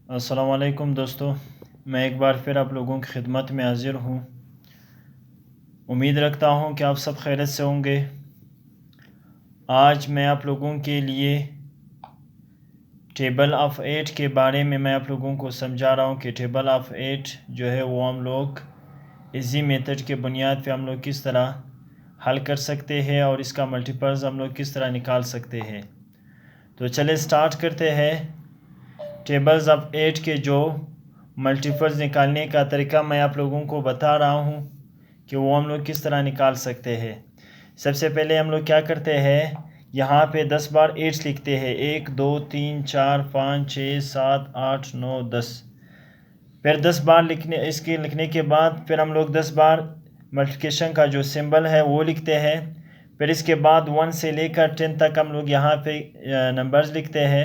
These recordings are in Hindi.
अस्सलाम वालेकुम दोस्तों, मैं एक बार फिर आप लोगों की खिदमत में हाज़िर हूँ। उम्मीद रखता हूँ कि आप सब खैरियत से होंगे। आज मैं आप लोगों के लिए टेबल ऑफ़ 8 के बारे में मैं आप लोगों को समझा रहा हूँ कि टेबल ऑफ़ 8 जो है वो हम लोग इजी मेथड के बुनियाद पे हम लोग किस तरह हल कर सकते हैं और इसका मल्टीपल्स हम लोग किस तरह निकाल सकते हैं। तो चलिए स्टार्ट करते हैं। टेबल्स ऑफ़ 8 के जो मल्टीपल्स निकालने का तरीका मैं आप लोगों को बता रहा हूँ कि वो हम लोग किस तरह निकाल सकते हैं। सबसे पहले हम लोग क्या करते हैं, यहाँ पे 10 बार 8 लिखते हैं। 1 2 3 4 5 6 7 8 9 10। फिर 10 बार लिखने के बाद फिर हम लोग 10 बार मल्टीप्लिकेशन का जो सिंबल है वो लिखते हैं। फिर इसके बाद 1 से लेकर 10 तक हम लोग यहाँ पे नंबर्स लिखते हैं।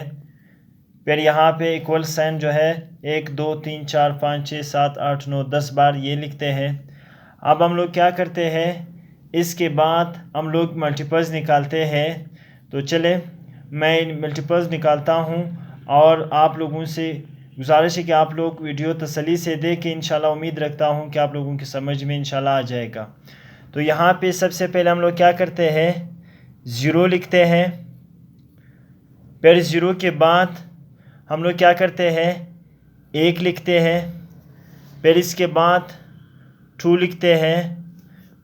फिर यहाँ पे इक्वल साइन जो है 1 2 3 4 5 6 7 8 9 10 बार ये लिखते हैं। अब हम लोग क्या करते हैं, इसके बाद हम लोग मल्टीपल्स निकालते हैं। तो चले मैं मल्टीपल्स निकालता हूँ और आप लोगों से गुजारिश है कि आप लोग वीडियो तसल्ली से देखें। इंशाल्लाह उम्मीद रखता हूँ कि आप लोगों की समझ में इंशाल्लाह आ जाएगा। तो यहाँ पे सबसे पहले हम लोग क्या करते हैं, ज़ीरो लिखते हैं। फिर ज़ीरो के बाद हम लोग क्या करते हैं, एक लिखते हैं। फिर इसके बाद 2 लिखते हैं।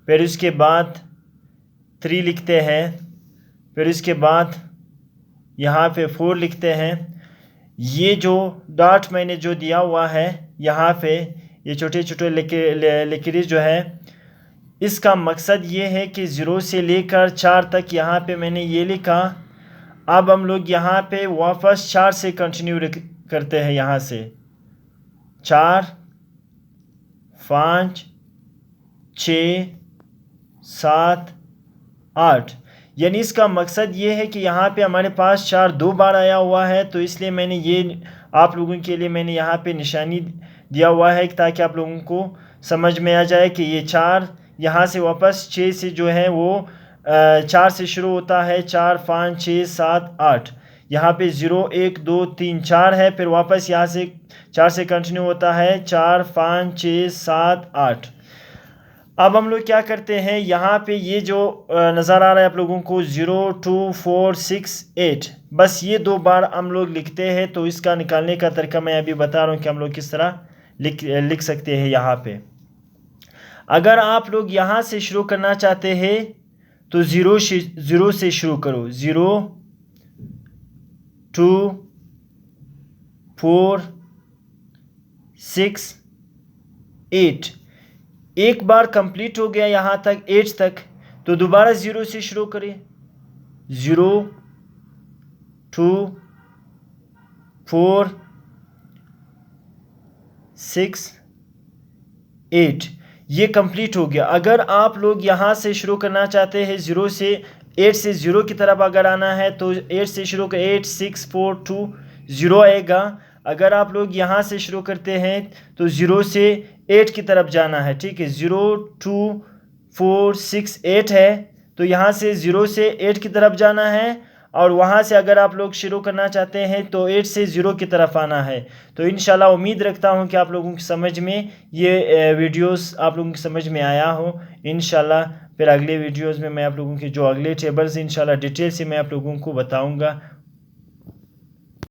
फिर इसके बाद 3 लिखते हैं। फिर इसके बाद यहाँ पे 4 लिखते हैं। ये जो डॉट मैंने जो दिया हुआ है यहाँ पे, ये छोटे छोटे लकीरें जो है, इसका मकसद ये है कि 0 से लेकर 4 तक यहाँ पे मैंने ये लिखा। अब हम लोग यहाँ पे वापस 4 से कंटिन्यू करते हैं। यहाँ से 4 5 6 7 8, यानी इसका मकसद ये है कि यहाँ पे हमारे पास 4 2 बार आया हुआ है। तो इसलिए मैंने ये आप लोगों के लिए मैंने यहाँ पे निशानी दिया हुआ है ताकि आप लोगों को समझ में आ जाए कि ये 4 यहाँ से वापस 6 से जो है वो 4 से शुरू होता है। 4 5 6 7 8, यहाँ पे 0 1 2 3 4 है। फिर वापस यहाँ से 4 से कंटिन्यू होता है 4 5 6 7 8। अब हम लोग क्या करते हैं, यहाँ पे ये जो नज़र आ रहा है आप लोगों को 0 2 4 6 8, बस ये 2 बार हम लोग लिखते हैं। तो इसका निकालने का तरीका मैं अभी बता रहा हूँ कि हम लोग किस तरह लिख सकते हैं। यहाँ पे अगर आप लोग यहाँ से शुरू करना चाहते हैं तो 0 से शुरू करो। 0 2 4 6 8, एक बार कंप्लीट हो गया यहाँ तक 8 तक, तो दोबारा 0 से शुरू करें। 0 2 4 6 8, ये कंप्लीट हो गया। अगर आप लोग यहाँ से शुरू करना चाहते हैं 0 से 8 से 0 की तरफ अगर आना है तो 8 से शुरू कर 8 6 4 2 0 आएगा। अगर आप लोग यहाँ से शुरू करते हैं तो 0 से 8 की तरफ जाना है। ठीक है, 0 2 4 6 8 है, तो यहाँ से 0 से 8 की तरफ जाना है। और वहाँ से अगर आप लोग शुरू करना चाहते हैं तो 8 से 0 की तरफ आना है। तो इंशाल्लाह उम्मीद रखता हूँ कि आप लोगों की समझ में ये वीडियोस आप लोगों की समझ में आया हो। इंशाल्लाह फिर अगले वीडियोस में मैं आप लोगों के जो अगले टेबल्स इंशाल्लाह डिटेल से मैं आप लोगों को बताऊँगा।